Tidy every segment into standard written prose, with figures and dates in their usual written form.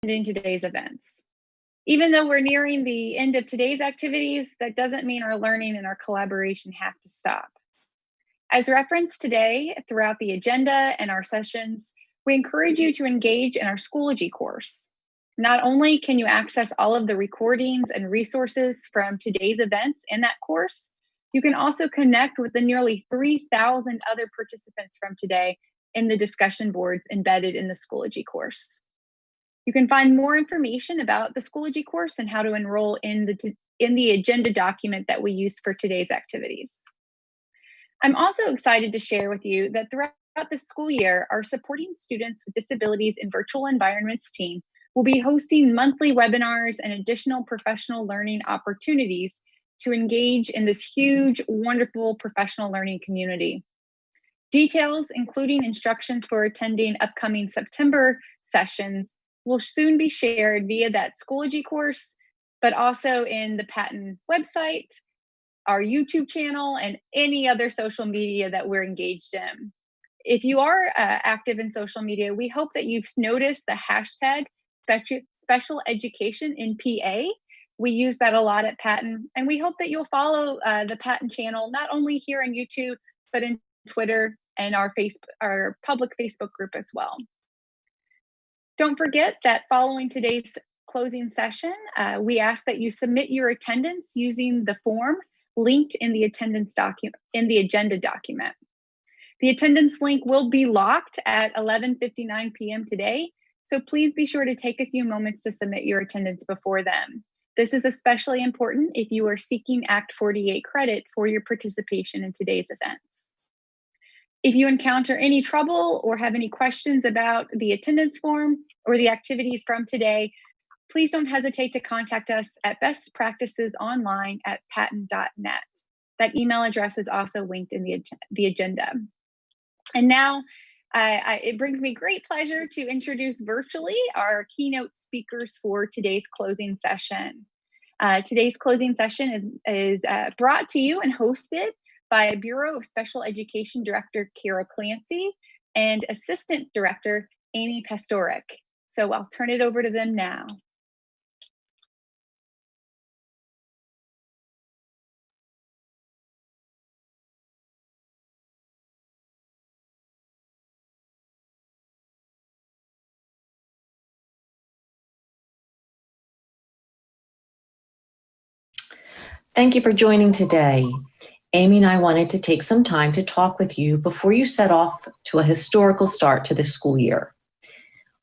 attending today's events. Even though we're nearing the end of today's activities, that doesn't mean our learning and our collaboration have to stop. As referenced today throughout the agenda and our sessions, we encourage you to engage in our Schoology course. Not only can you access all of the recordings and resources from today's events in that course, you can also connect with the nearly 3,000 other participants from today in the discussion boards embedded in the Schoology course. You can find more information about the Schoology course and how to enroll in the agenda document that we use for today's activities. I'm also excited to share with you that throughout the school year, our Supporting Students with Disabilities in Virtual Environments team will be hosting monthly webinars and additional professional learning opportunities to engage in this huge, wonderful professional learning community. Details, including instructions for attending upcoming September sessions, will soon be shared via that Schoology course, but also in the Patton website, our YouTube channel, and any other social media that we're engaged in. If you are active in social media, we hope that you've noticed the hashtag special education in PA. We use that a lot at Patton, and we hope that you'll follow the Patton channel, not only here on YouTube, but in Twitter and our public Facebook group as well. Don't forget that following today's closing session, we ask that you submit your attendance using the form linked in the agenda document. The attendance link will be locked at 11:59 p.m. today, so please be sure to take a few moments to submit your attendance before then. This is especially important if you are seeking Act 48 credit for your participation in today's events. If you encounter any trouble or have any questions about the attendance form or the activities from today, please don't hesitate to contact us at bestpracticesonline@patton.net. That email address is also linked in the agenda. And now, it brings me great pleasure to introduce virtually our keynote speakers for today's closing session. Today's closing session is brought to you and hosted by Bureau of Special Education Director Carol Clancy and Assistant Director Amy Pastoric. So I'll turn it over to them now. Thank you for joining today. Amy and I wanted to take some time to talk with you before you set off to a historical start to this school year.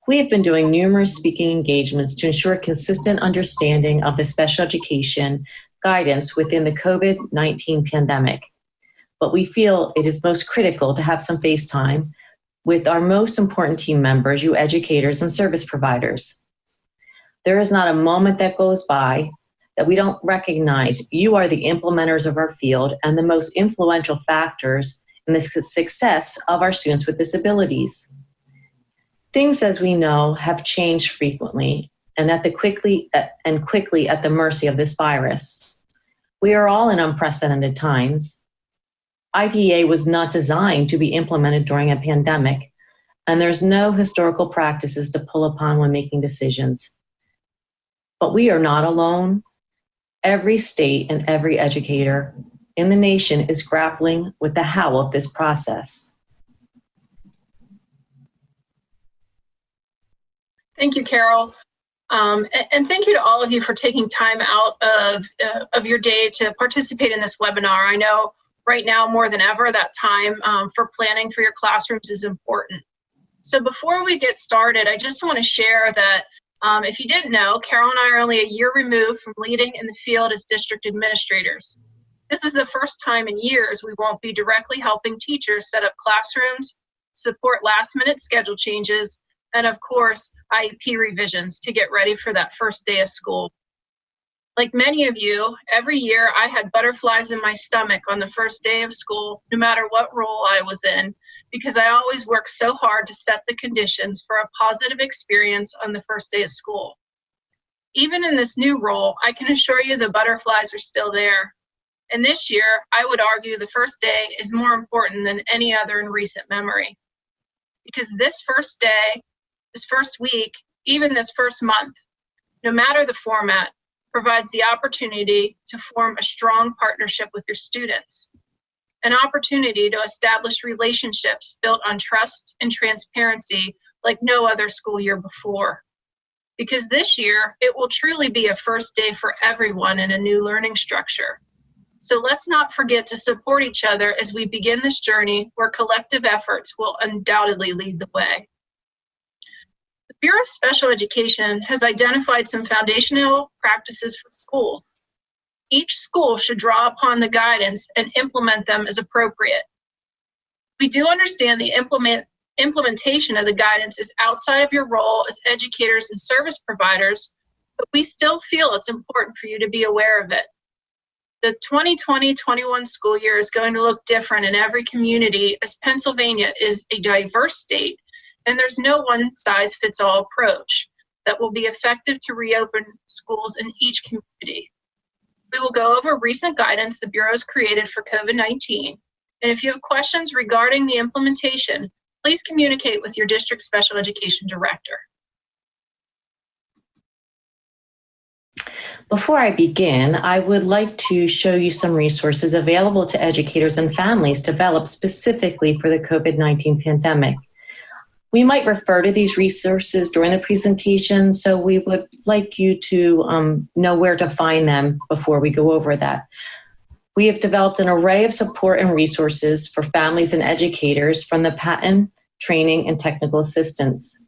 We have been doing numerous speaking engagements to ensure consistent understanding of the special education guidance within the COVID-19 pandemic. But we feel it is most critical to have some face time with our most important team members, you educators and service providers. There is not a moment that goes by that we don't recognize you are the implementers of our field and the most influential factors in the success of our students with disabilities. Things, as we know, have changed frequently and quickly at the mercy of this virus. We are all in unprecedented times. IDEA was not designed to be implemented during a pandemic, and there's no historical practices to pull upon when making decisions. But we are not alone. Every state and every educator in the nation is grappling with the how of this process. Thank you, Carol. And thank you to all of you for taking time out of your day to participate in this webinar. I know right now more than ever that time for planning for your classrooms is important. So before we get started, I just want to share that if you didn't know, Carol and I are only a year removed from leading in the field as district administrators. This is the first time in years we won't be directly helping teachers set up classrooms, support last-minute schedule changes, and of course, IEP revisions to get ready for that first day of school. Like many of you, every year I had butterflies in my stomach on the first day of school, no matter what role I was in, because I always worked so hard to set the conditions for a positive experience on the first day of school. Even in this new role, I can assure you the butterflies are still there. And this year, I would argue the first day is more important than any other in recent memory. Because this first day, this first week, even this first month, no matter the format, provides the opportunity to form a strong partnership with your students, an opportunity to establish relationships built on trust and transparency like no other school year before. Because this year, it will truly be a first day for everyone in a new learning structure. So let's not forget to support each other as we begin this journey where collective efforts will undoubtedly lead the way. The Bureau of Special Education has identified some foundational practices for schools. Each school should draw upon the guidance and implement them as appropriate. We do understand the implementation of the guidance is outside of your role as educators and service providers, but we still feel it's important for you to be aware of it. The 2020-21 school year is going to look different in every community as Pennsylvania is a diverse state and there's no one-size-fits-all approach that will be effective to reopen schools in each community. We will go over recent guidance the Bureau has created for COVID-19, and if you have questions regarding the implementation, please communicate with your district special education director. Before I begin, I would like to show you some resources available to educators and families developed specifically for the COVID-19 pandemic. We might refer to these resources during the presentation, so we would like you to know where to find them before we go over that. We have developed an array of support and resources for families and educators from the Patent, Training, and Technical Assistance.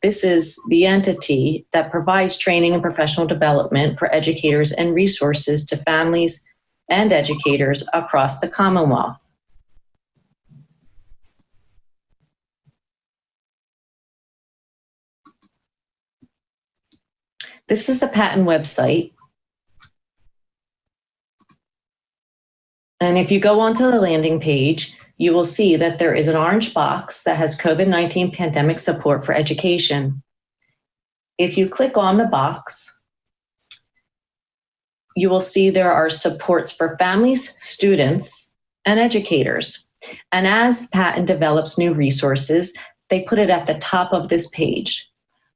This is the entity that provides training and professional development for educators and resources to families and educators across the Commonwealth. This is the Patent website. And if you go onto the landing page, you will see that there is an orange box that has COVID-19 pandemic support for education. If you click on the box, you will see there are supports for families, students, and educators. And as Patent develops new resources, they put it at the top of this page.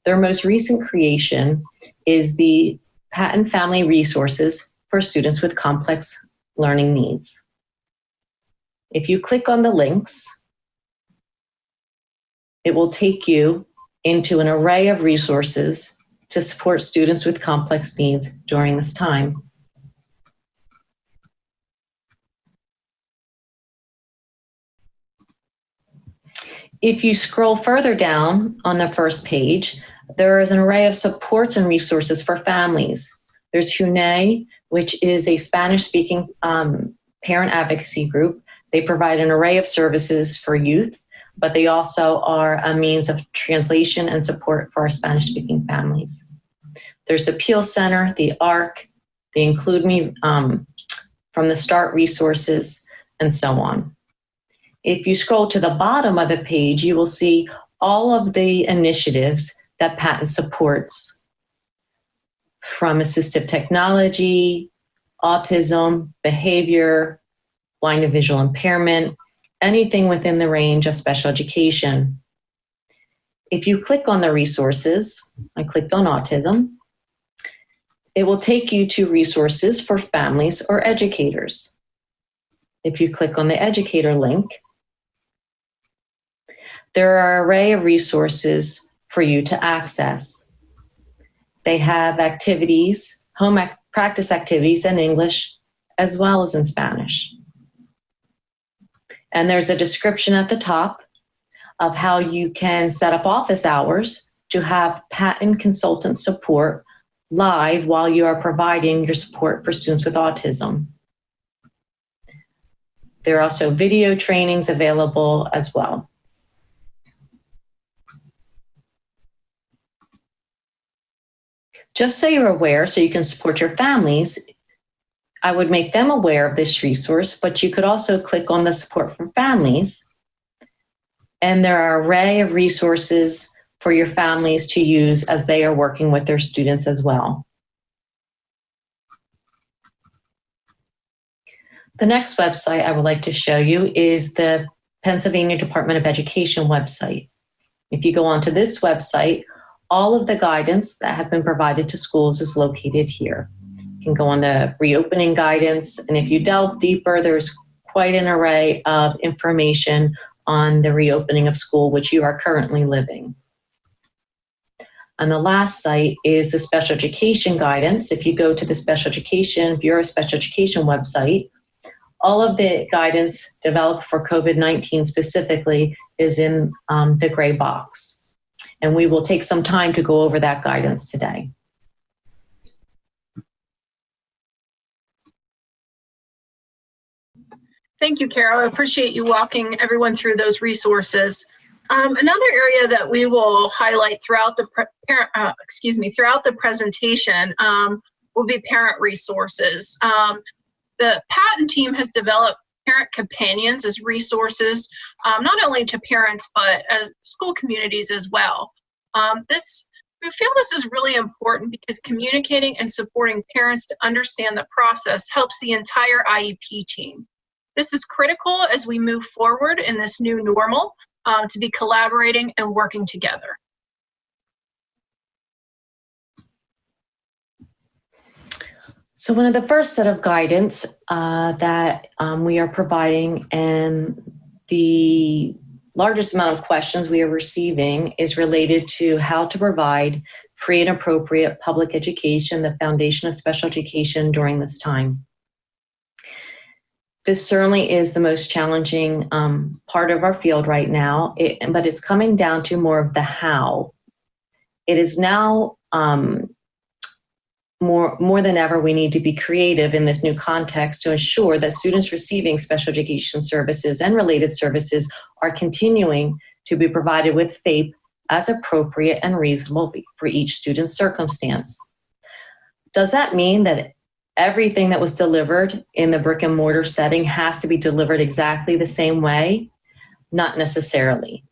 Their most recent creation is the Patent Family Resources for students with complex learning needs. If you click on the links, it will take you into an array of resources to support students with complex needs during this time. If you scroll further down on the first page, there is an array of supports and resources for families. There's HUNE, which is a Spanish-speaking parent advocacy group. They provide an array of services for youth, but they also are a means of translation and support for our Spanish-speaking families. There's the Appeal Center, the ARC, the Include Me from the Start resources, and so on. If you scroll to the bottom of the page, you will see all of the initiatives that Patent supports, from assistive technology, autism, behavior, blind and visual impairment, anything within the range of special education. If you click on the resources, I clicked on autism, it will take you to resources for families or educators. If you click on the educator link, there are an array of resources for you to access. They have activities, practice activities in English as well as in Spanish. And there's a description at the top of how you can set up office hours to have Patent consultant support live while you are providing your support for students with autism. There are also video trainings available as well. Just so you're aware, so you can support your families, I would make them aware of this resource, but you could also click on the support for families, and there are an array of resources for your families to use as they are working with their students as well. The next website I would like to show you is the Pennsylvania Department of Education website. If you go onto this website, All of the guidance that have been provided to schools is located here. You can go on the reopening guidance, and if you delve deeper, there's quite an array of information on the reopening of school, which you are currently living. And the last site is the special education guidance. If you go to the Bureau of Special Education website, all of the guidance developed for COVID-19 specifically is in the gray box. And we will take some time to go over that guidance today. Thank you, Carol. I appreciate you walking everyone through those resources. Another area that we will highlight throughout the presentation will be parent resources. The patent team has developed parent companions as resources, not only to parents, but as school communities as well. We feel this is really important because communicating and supporting parents to understand the process helps the entire IEP team. This is critical as we move forward in this new normal to be collaborating and working together. So one of the first set of guidance that we are providing, and the largest amount of questions we are receiving, is related to how to provide free and appropriate public education, the foundation of special education during this time. This certainly is the most challenging part of our field right now, but it's coming down to more of the how. It is now more than ever, we need to be creative in this new context to ensure that students receiving special education services and related services are continuing to be provided with FAPE as appropriate and reasonable for each student's circumstance. Does that mean that everything that was delivered in the brick and mortar setting has to be delivered exactly the same way? Not necessarily.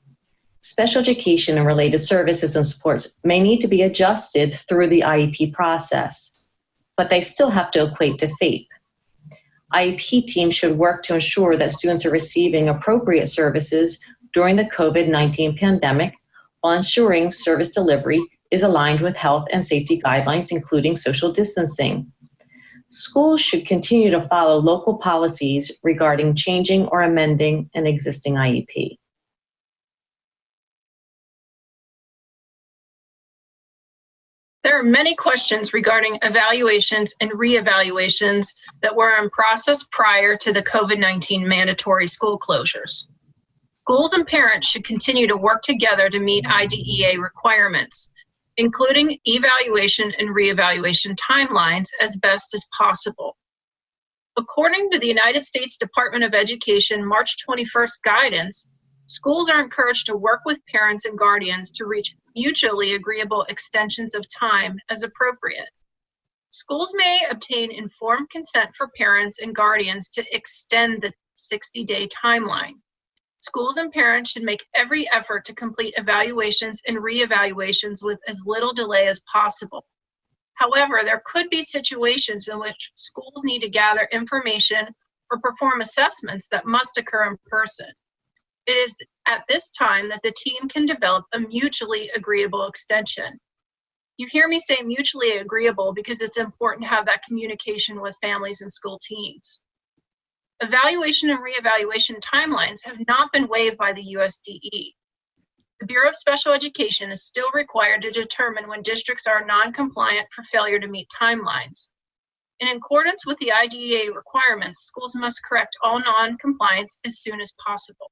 Special education and related services and supports may need to be adjusted through the IEP process, but they still have to equate to FAPE. IEP teams should work to ensure that students are receiving appropriate services during the COVID-19 pandemic while ensuring service delivery is aligned with health and safety guidelines, including social distancing. Schools should continue to follow local policies regarding changing or amending an existing IEP. There are many questions regarding evaluations and reevaluations that were in process prior to the COVID-19 mandatory school closures. Schools and parents should continue to work together to meet IDEA requirements, including evaluation and reevaluation timelines as best as possible. According to the United States Department of Education March 21st guidance, schools are encouraged to work with parents and guardians to reach mutually agreeable extensions of time as appropriate. Schools may obtain informed consent for parents and guardians to extend the 60-day timeline. Schools and parents should make every effort to complete evaluations and reevaluations with as little delay as possible. However, there could be situations in which schools need to gather information or perform assessments that must occur in person. It is at this time that the team can develop a mutually agreeable extension. You hear me say mutually agreeable because it's important to have that communication with families and school teams. Evaluation and reevaluation timelines have not been waived by the USDE. The Bureau of Special Education is still required to determine when districts are non-compliant for failure to meet timelines. In accordance with the IDEA requirements, schools must correct all non-compliance as soon as possible.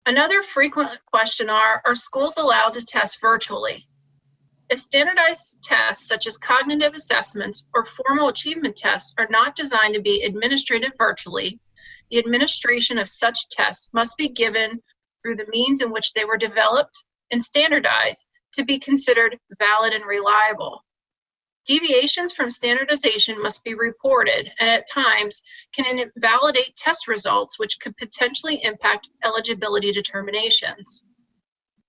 Another frequent question are schools allowed to test virtually? If standardized tests such as cognitive assessments or formal achievement tests are not designed to be administered virtually, the administration of such tests must be given through the means in which they were developed and standardized to be considered valid and reliable. Deviations from standardization must be reported and at times can invalidate test results, which could potentially impact eligibility determinations.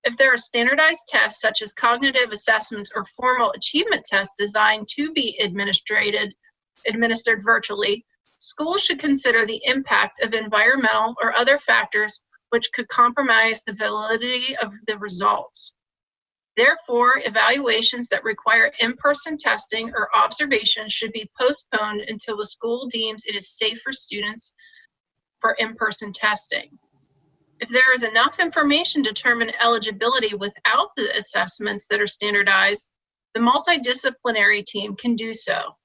If there are standardized tests such as cognitive assessments or formal achievement tests designed to be administered virtually, schools should consider the impact of environmental or other factors which could compromise the validity of the results. Therefore, evaluations that require in-person testing or observation should be postponed until the school deems it is safe for students for in-person testing. If there is enough information to determine eligibility without the assessments that are standardized, the multidisciplinary team can do so.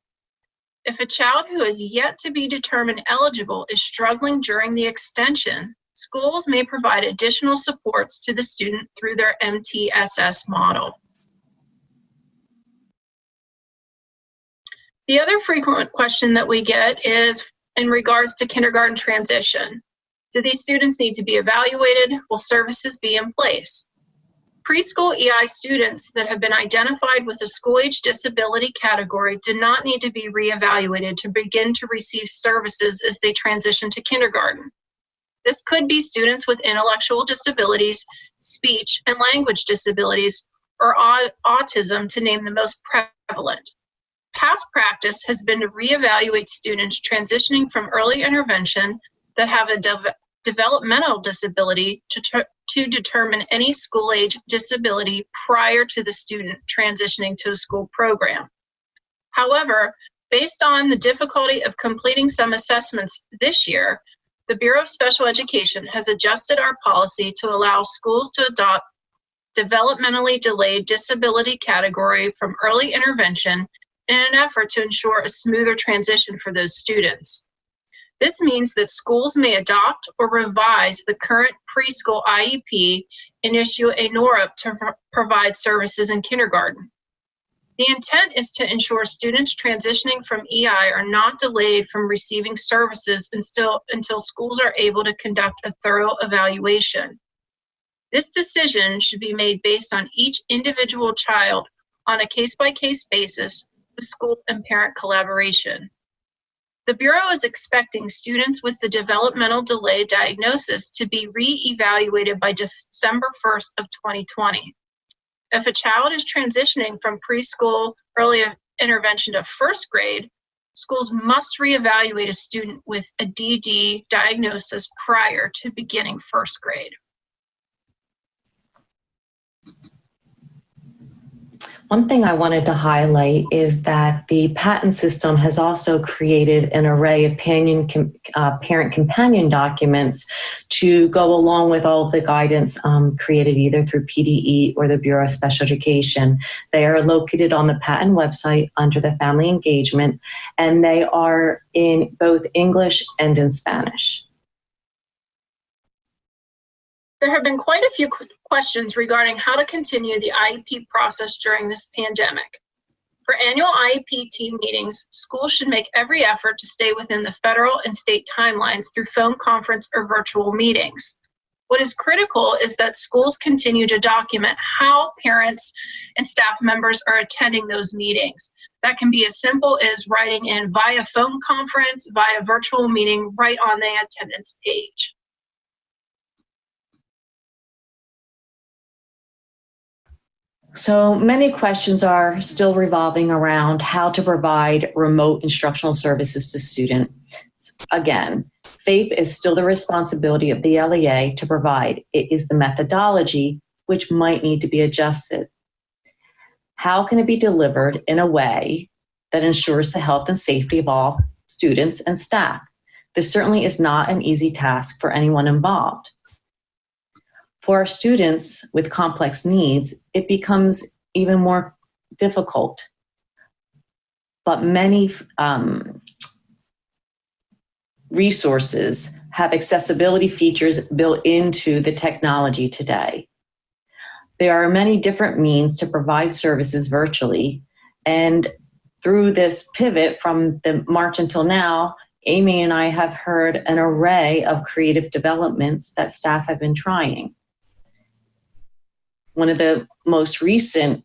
If a child who is yet to be determined eligible is struggling during the extension, schools may provide additional supports to the student through their MTSS model. The other frequent question that we get is in regards to kindergarten transition. Do these students need to be evaluated? Will services be in place? Preschool EI students that have been identified with a school-age disability category do not need to be reevaluated to begin to receive services as they transition to kindergarten. This could be students with intellectual disabilities, speech and language disabilities, or autism, to name the most prevalent. Past practice has been to reevaluate students transitioning from early intervention that have a developmental disability to determine any school-age disability prior to the student transitioning to a school program. However, based on the difficulty of completing some assessments this year, the Bureau of Special Education has adjusted our policy to allow schools to adopt developmentally delayed disability category from early intervention in an effort to ensure a smoother transition for those students. This means that schools may adopt or revise the current preschool IEP and issue a NORAP to provide services in kindergarten. The intent is to ensure students transitioning from EI are not delayed from receiving services until schools are able to conduct a thorough evaluation. This decision should be made based on each individual child on a case-by-case basis with school and parent collaboration. The Bureau is expecting students with the developmental delay diagnosis to be re-evaluated by December 1st of 2020. If a child is transitioning from preschool early intervention to first grade, schools must reevaluate a student with a DD diagnosis prior to beginning first grade. One thing I wanted to highlight is that the patent system has also created an array of parent companion documents to go along with all of the guidance created either through PDE or the Bureau of Special Education. They are located on the patent website under the Family Engagement, and they are in both English and in Spanish. There have been quite a few questions regarding how to continue the IEP process during this pandemic. For annual IEP team meetings, schools should make every effort to stay within the federal and state timelines through phone conference or virtual meetings. What is critical is that schools continue to document how parents and staff members are attending those meetings. That can be as simple as writing in via phone conference, via virtual meeting, right on the attendance page. So many questions are still revolving around how to provide remote instructional services to students. Again, FAPE is still the responsibility of the LEA to provide. It is the methodology which might need to be adjusted. How can it be delivered in a way that ensures the health and safety of all students and staff? This certainly is not an easy task for anyone involved. For our students with complex needs, it becomes even more difficult. But many resources have accessibility features built into the technology today. There are many different means to provide services virtually, and through this pivot from the March until now, Amy and I have heard an array of creative developments that staff have been trying. One of the most recent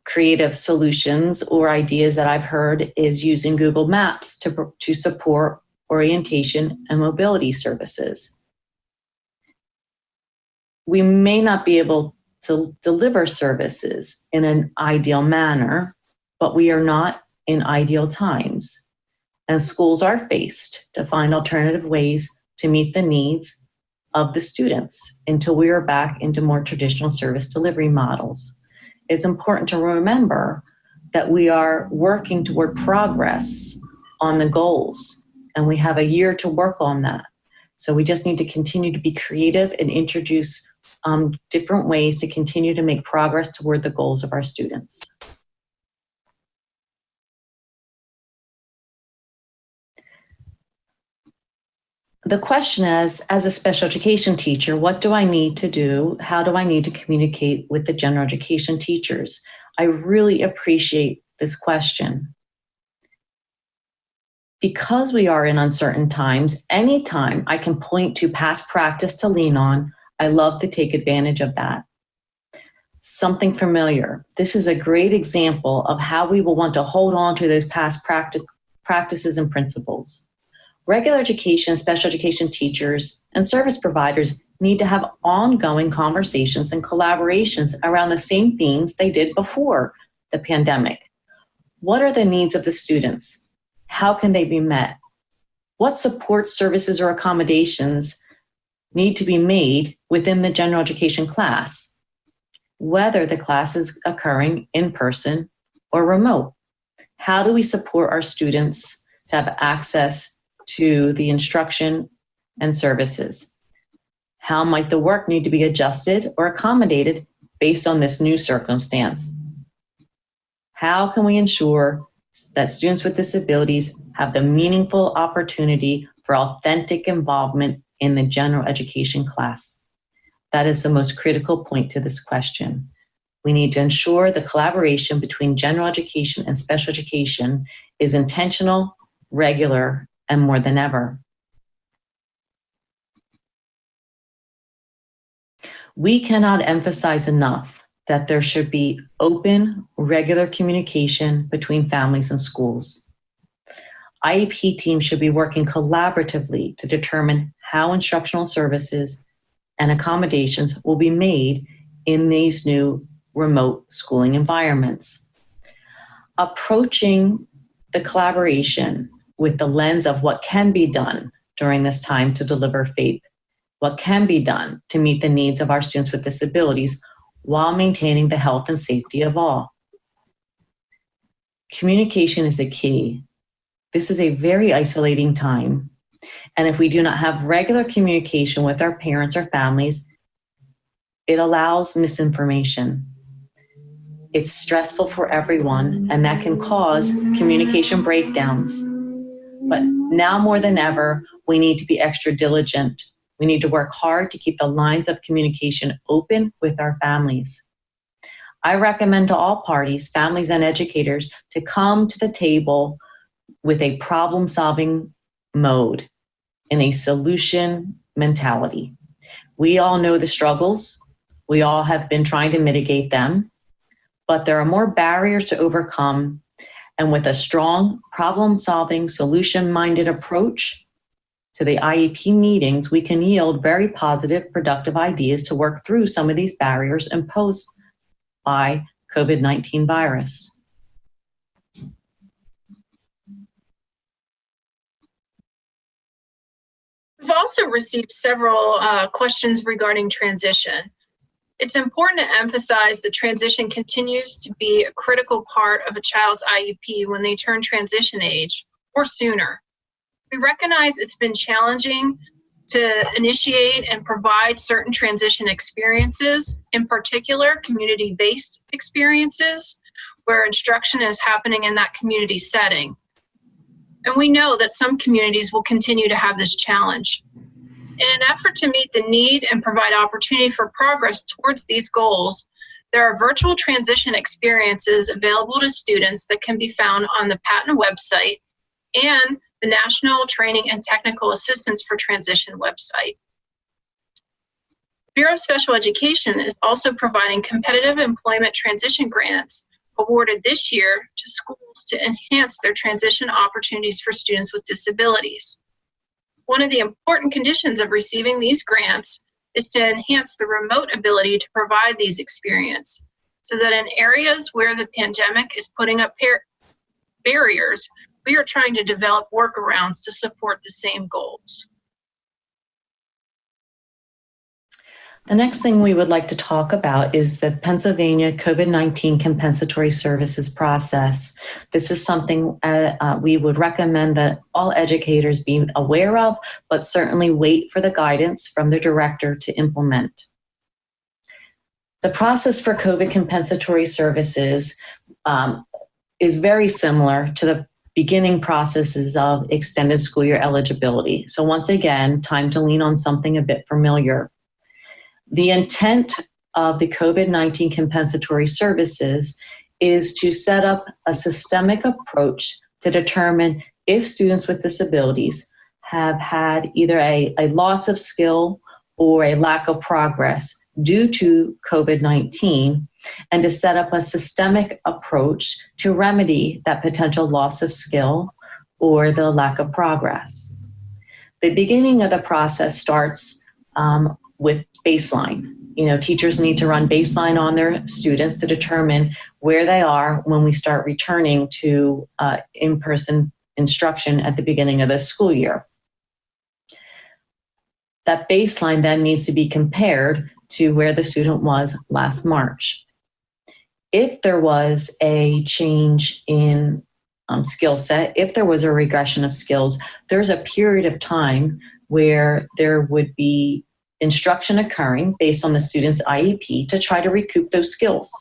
creative solutions or ideas that I've heard is using Google Maps to support orientation and mobility services. We may not be able to deliver services in an ideal manner, but we are not in ideal times. And schools are faced to find alternative ways to meet the needs of the students until we are back into more traditional service delivery models. It's important to remember that we are working toward progress on the goals, and we have a year to work on that. So we just need to continue to be creative and introduce different ways to continue to make progress toward the goals of our students. The question is, as a special education teacher, what do I need to do? How do I need to communicate with the general education teachers? I really appreciate this question. Because we are in uncertain times, anytime I can point to past practice to lean on, I love to take advantage of that. Something familiar. This is a great example of how we will want to hold on to those past practices and principles. Regular education, special education teachers, and service providers need to have ongoing conversations and collaborations around the same themes they did before the pandemic. What are the needs of the students? How can they be met? What support services or accommodations need to be made within the general education class, whether the class is occurring in person or remote? How do we support our students to have access to the instruction and services? How might the work need to be adjusted or accommodated based on this new circumstance? How can we ensure that students with disabilities have the meaningful opportunity for authentic involvement in the general education class? That is the most critical point to this question. We need to ensure the collaboration between general education and special education is intentional, regular, and more than ever. We cannot emphasize enough that there should be open, regular communication between families and schools. IEP teams should be working collaboratively to determine how instructional services and accommodations will be made in these new remote schooling environments. Approaching the collaboration with the lens of what can be done during this time to deliver FAPE, what can be done to meet the needs of our students with disabilities while maintaining the health and safety of all. Communication is the key. This is a very isolating time, and if we do not have regular communication with our parents or families, it allows misinformation. It's stressful for everyone, and that can cause communication breakdowns. But now more than ever, we need to be extra diligent. We need to work hard to keep the lines of communication open with our families. I recommend to all parties, families and educators, to come to the table with a problem-solving mode and a solution mentality. We all know the struggles. We all have been trying to mitigate them, but there are more barriers to overcome. And with a strong problem-solving, solution-minded approach to the IEP meetings, we can yield very positive, productive ideas to work through some of these barriers imposed by COVID-19 virus. We've also received several questions regarding transition. It's important to emphasize that transition continues to be a critical part of a child's IEP when they turn transition age or sooner. We recognize it's been challenging to initiate and provide certain transition experiences, in particular community-based experiences where instruction is happening in that community setting. And we know that some communities will continue to have this challenge. In an effort to meet the need and provide opportunity for progress towards these goals, there are virtual transition experiences available to students that can be found on the Patent website and the National Training and Technical Assistance for Transition website. Bureau of Special Education is also providing competitive employment transition grants awarded this year to schools to enhance their transition opportunities for students with disabilities. One of the important conditions of receiving these grants is to enhance the remote ability to provide these experiences, so that in areas where the pandemic is putting up barriers, we are trying to develop workarounds to support the same goals. The next thing we would like to talk about is the Pennsylvania COVID-19 Compensatory Services process. This is something we would recommend that all educators be aware of, but certainly wait for the guidance from the director to implement. The process for COVID compensatory services is very similar to the beginning processes of extended school year eligibility. So once again, time to lean on something a bit familiar. The intent of the COVID-19 compensatory services is to set up a systemic approach to determine if students with disabilities have had either a loss of skill or a lack of progress due to COVID-19, and to set up a systemic approach to remedy that potential loss of skill or the lack of progress. The beginning of the process starts with baseline. Teachers need to run baseline on their students to determine where they are when we start returning to in-person instruction at the beginning of the school year. That baseline then needs to be compared to where the student was last March. If there was a change in skill set, if there was a regression of skills, there's a period of time where there would be instruction occurring based on the student's IEP to try to recoup those skills.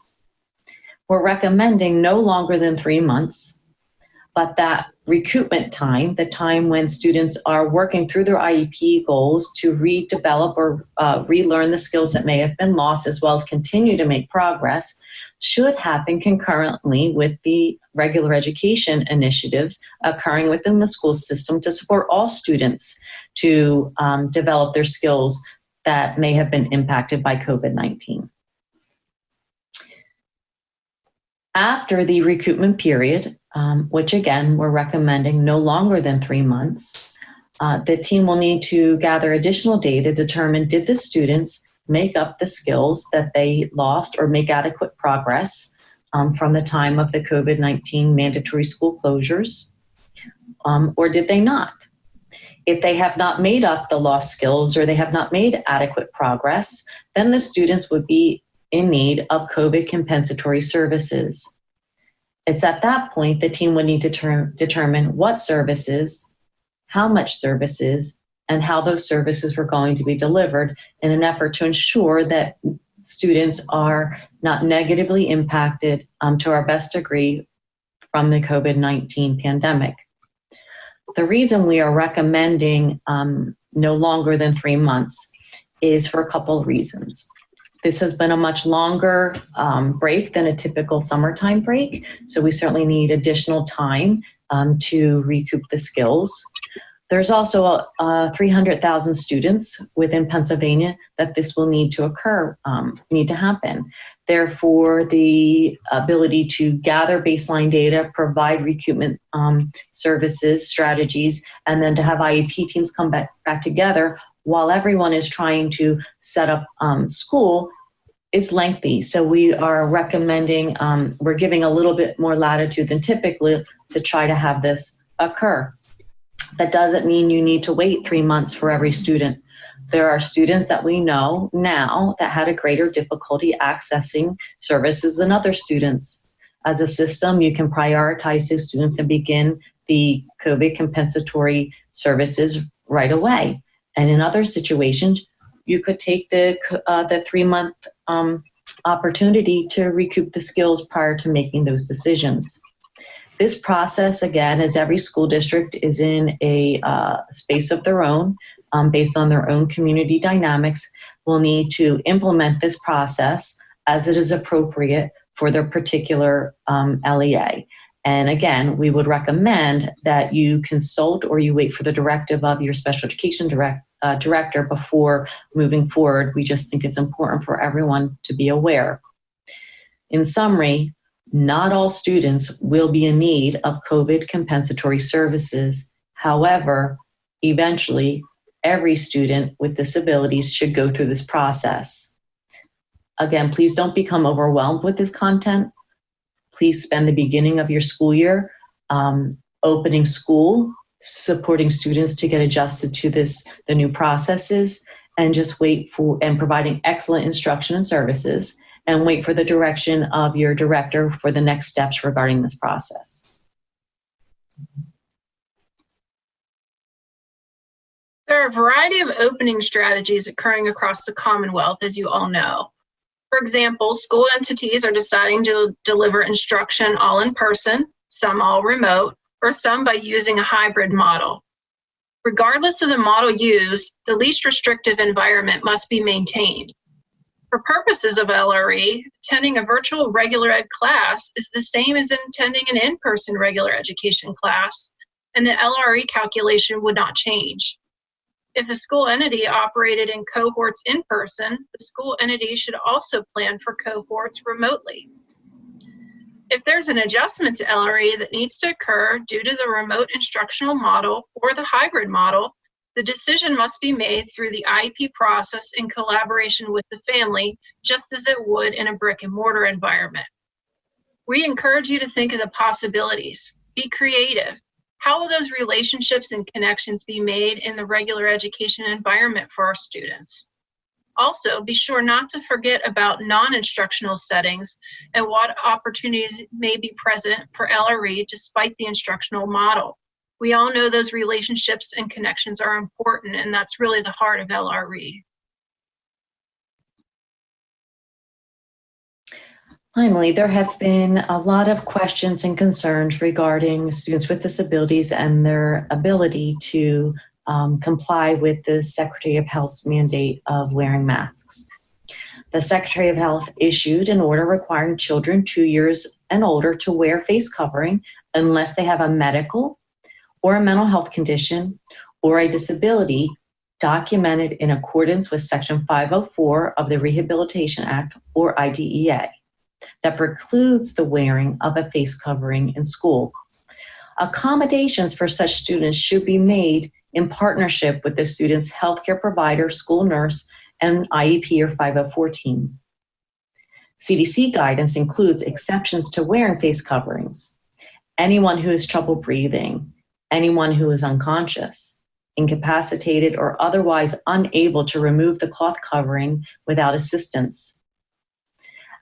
We're recommending no longer than 3 months, but that recoupment time, the time when students are working through their IEP goals to redevelop or relearn the skills that may have been lost, as well as continue to make progress, should happen concurrently with the regular education initiatives occurring within the school system to support all students to develop their skills that may have been impacted by COVID-19. After the recoupment period, which again, we're recommending no longer than 3 months, the team will need to gather additional data to determine did the students make up the skills that they lost or make adequate progress from the time of the COVID-19 mandatory school closures, or did they not? If they have not made up the lost skills or they have not made adequate progress, then the students would be in need of COVID compensatory services. It's at that point the team would need to determine what services, how much services, and how those services were going to be delivered in an effort to ensure that students are not negatively impacted to our best degree from the COVID-19 pandemic. The reason we are recommending no longer than 3 months is for a couple of reasons. This has been a much longer break than a typical summertime break, so we certainly need additional time to recoup the skills. There's also 300,000 students within Pennsylvania that this will need to happen. Therefore, the ability to gather baseline data, provide recoupment services, strategies, and then to have IEP teams come back together while everyone is trying to set up school is lengthy. So we are recommending, we're giving a little bit more latitude than typically to try to have this occur. That doesn't mean you need to wait 3 months for every student. There are students that we know now that had a greater difficulty accessing services than other students. As a system, you can prioritize those students and begin the COVID compensatory services right away. And in other situations, you could take the 3-month opportunity to recoup the skills prior to making those decisions. This process, again, as every school district is in a space of their own, based on their own community dynamics, will need to implement this process as it is appropriate for their particular LEA. And again, we would recommend that you consult or you wait for the directive of your special education director before moving forward. We just think it's important for everyone to be aware. In summary, not all students will be in need of COVID compensatory services. However, eventually, every student with disabilities should go through this process. Again, please don't become overwhelmed with this content. Please spend the beginning of your school year opening school, supporting students to get adjusted to the new processes, and just wait for, and providing excellent instruction and services, and wait for the direction of your director for the next steps regarding this process. There are a variety of opening strategies occurring across the Commonwealth, as you all know. For example, school entities are deciding to deliver instruction all in person, some all remote, or some by using a hybrid model. Regardless of the model used, the least restrictive environment must be maintained. For purposes of LRE, attending a virtual regular ed class is the same as attending an in-person regular education class, and the LRE calculation would not change. If a school entity operated in cohorts in person, the school entity should also plan for cohorts remotely. If there's an adjustment to LRE that needs to occur due to the remote instructional model or the hybrid model, the decision must be made through the IEP process in collaboration with the family, just as it would in a brick and mortar environment. We encourage you to think of the possibilities. Be creative. How will those relationships and connections be made in the regular education environment for our students? Also, be sure not to forget about non-instructional settings and what opportunities may be present for LRE despite the instructional model. We all know those relationships and connections are important, and that's really the heart of LRE. Finally, there have been a lot of questions and concerns regarding students with disabilities and their ability to comply with the Secretary of Health's mandate of wearing masks. The Secretary of Health issued an order requiring children 2 years and older to wear face covering unless they have a medical or a mental health condition or a disability documented in accordance with Section 504 of the Rehabilitation Act, or IDEA, that precludes the wearing of a face covering in school. Accommodations for such students should be made in partnership with the student's healthcare provider, school nurse, and IEP or 504 team. CDC guidance includes exceptions to wearing face coverings. Anyone who has trouble breathing, anyone who is unconscious, incapacitated, or otherwise unable to remove the cloth covering without assistance.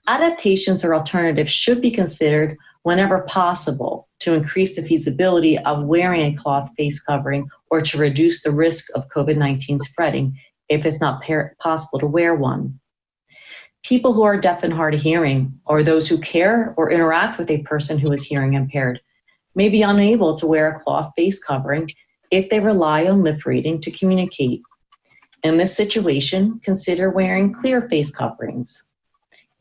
Adaptations or alternatives should be considered whenever possible to increase the feasibility of wearing a cloth face covering or to reduce the risk of COVID-19 spreading if it's not possible to wear one. People who are deaf and hard of hearing, or those who care or interact with a person who is hearing impaired, may be unable to wear a cloth face covering if they rely on lip reading to communicate. In this situation, consider wearing clear face coverings.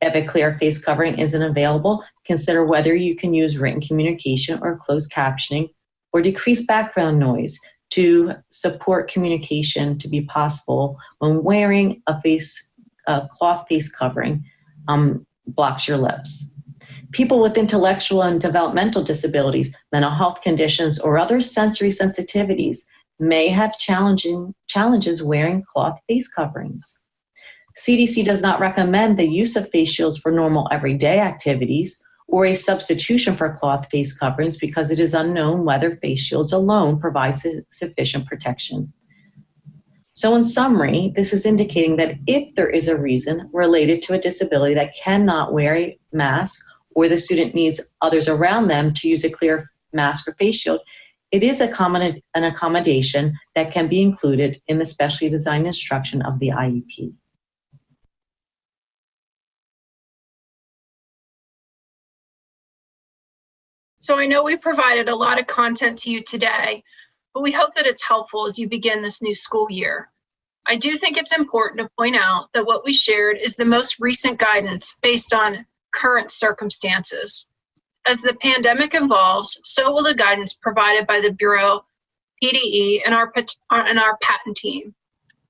If a clear face covering isn't available, consider whether you can use written communication or closed captioning or decrease background noise to support communication to be possible when wearing a cloth face covering blocks your lips. People with intellectual and developmental disabilities, mental health conditions, or other sensory sensitivities may have challenges wearing cloth face coverings. CDC does not recommend the use of face shields for normal everyday activities or a substitution for cloth face coverings because it is unknown whether face shields alone provide sufficient protection. So in summary, this is indicating that if there is a reason related to a disability that cannot wear a mask or the student needs others around them to use a clear mask or face shield, it is an accommodation that can be included in the specially designed instruction of the IEP. So I know we provided a lot of content to you today, but we hope that it's helpful as you begin this new school year. I do think it's important to point out that what we shared is the most recent guidance based on current circumstances. As the pandemic evolves, so will the guidance provided by the Bureau, PDE, and our patent team.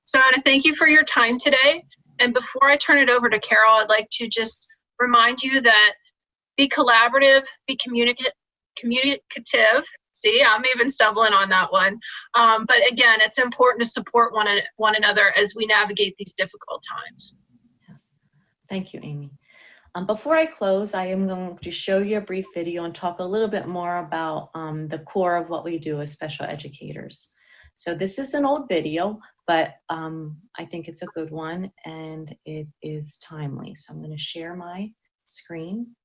So I want to thank you for your time today. And before I turn it over to Carol, I'd like to just remind you that be collaborative, be communicative. See, I'm even stumbling on that one. But again, it's important to support one another as we navigate these difficult times. Yes. Thank you, Amy. Before I close, I am going to show you a brief video and talk a little bit more about the core of what we do as special educators. So this is an old video, but I think it's a good one and it is timely. So I'm going to share my screen.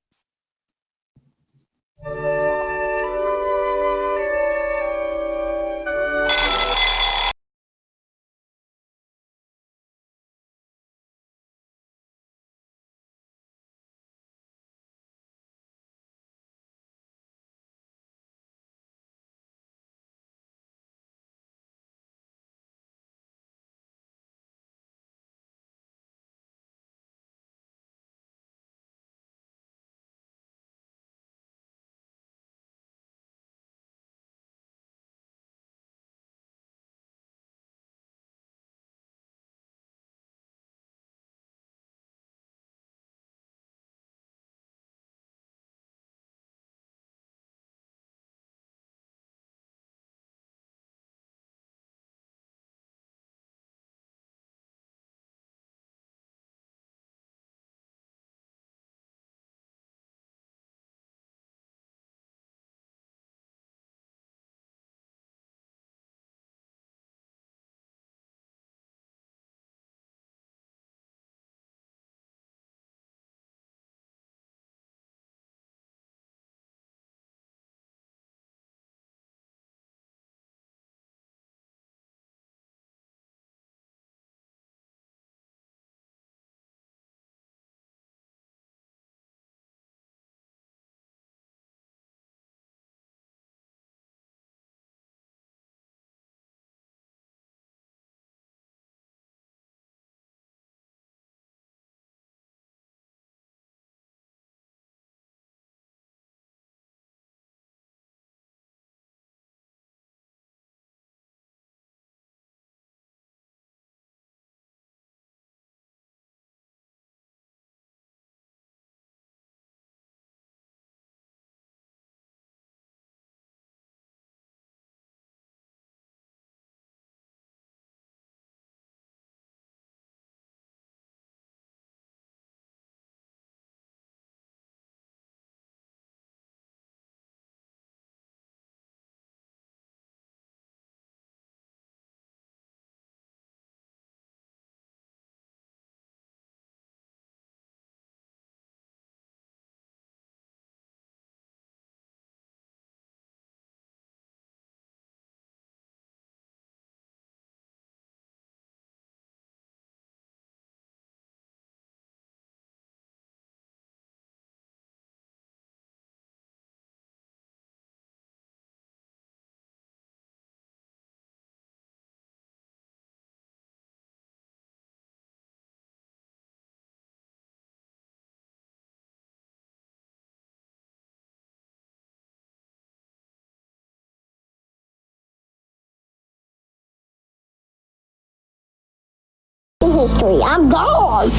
History. I'm gone.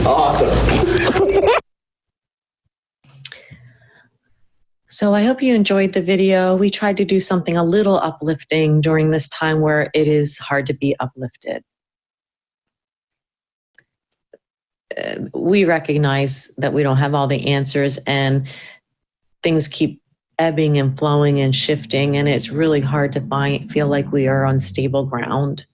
Awesome. So I hope you enjoyed the video. We tried to do something a little uplifting during this time where it is hard to be uplifted. We recognize that we don't have all the answers and things keep ebbing and flowing and shifting, and it's really hard to feel like we are on stable ground.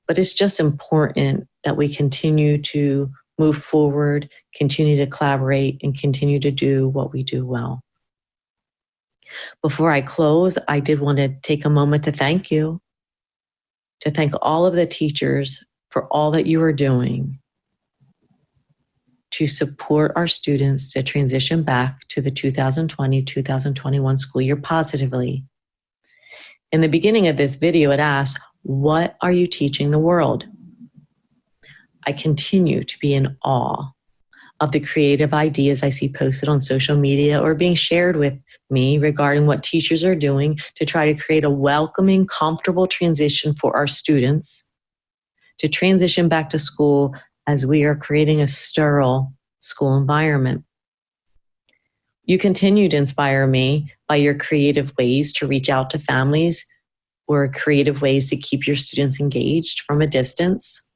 But it's just important that we continue to move forward, continue to collaborate, and continue to do what we do well. Before I close, I did want to take a moment to thank you, to thank all of the teachers for all that you are doing to support our students to transition back to the 2020-2021 school year positively. In the beginning of this video, it asked, what are you teaching the world? I continue to be in awe of the creative ideas I see posted on social media or being shared with me regarding what teachers are doing to try to create a welcoming, comfortable transition for our students to transition back to school as we are creating a sterile school environment. You continue to inspire me by your creative ways to reach out to families or creative ways to keep your students engaged from a distance.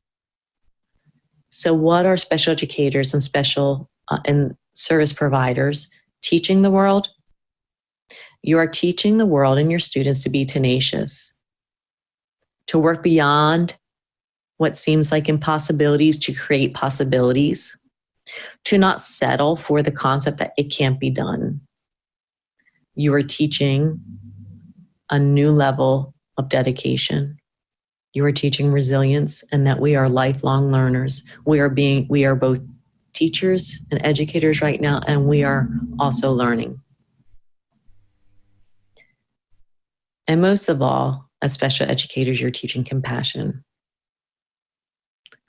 So what are special educators and special and service providers teaching the world? You are teaching the world and your students to be tenacious, to work beyond what seems like impossibilities to create possibilities, to not settle for the concept that it can't be done. You are teaching a new level of dedication. You are teaching resilience and that we are lifelong learners. We are both teachers and educators right now, and we are also learning. And most of all, as special educators, you're teaching compassion.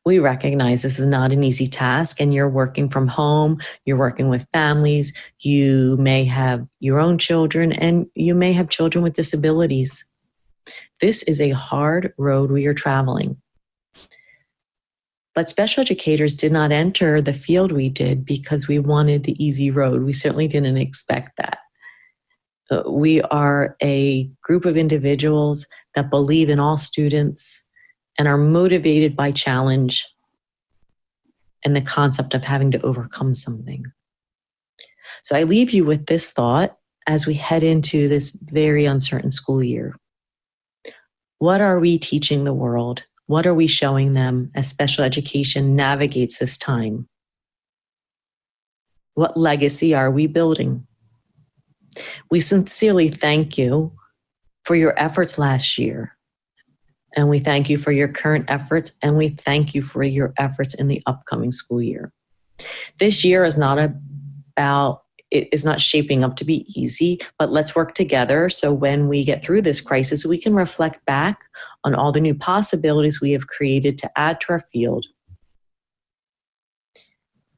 We recognize this is not an easy task, and you're working from home, you're working with families, you may have your own children, and you may have children with disabilities. This is a hard road we are traveling. But special educators did not enter the field we did because we wanted the easy road. We certainly didn't expect that. We are a group of individuals that believe in all students and are motivated by challenge and the concept of having to overcome something. So I leave you with this thought as we head into this very uncertain school year. What are we teaching the world? What are we showing them as special education navigates this time? What legacy are we building? We sincerely thank you for your efforts last year. And we thank you for your current efforts, and we thank you for your efforts in the upcoming school year. This year is not shaping up to be easy, but let's work together so when we get through this crisis, we can reflect back on all the new possibilities we have created to add to our field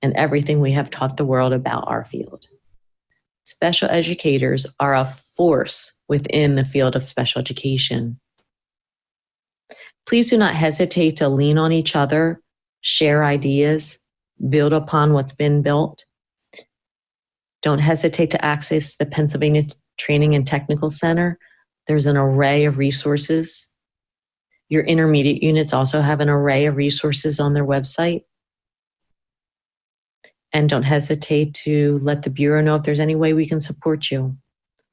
and everything we have taught the world about our field. Special educators are a force within the field of special education. Please do not hesitate to lean on each other, share ideas, build upon what's been built. Don't hesitate to access the Pennsylvania Training and Technical Center. There's an array of resources. Your intermediate units also have an array of resources on their website. And don't hesitate to let the Bureau know if there's any way we can support you.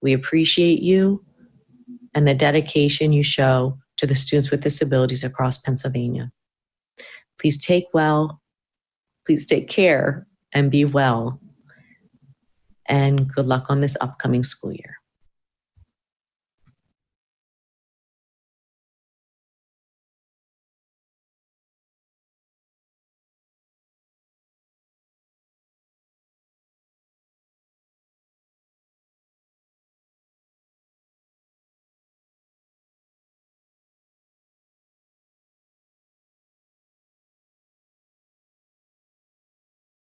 We appreciate you and the dedication you show to the students with disabilities across Pennsylvania. Please take care and be well. And good luck on this upcoming school year.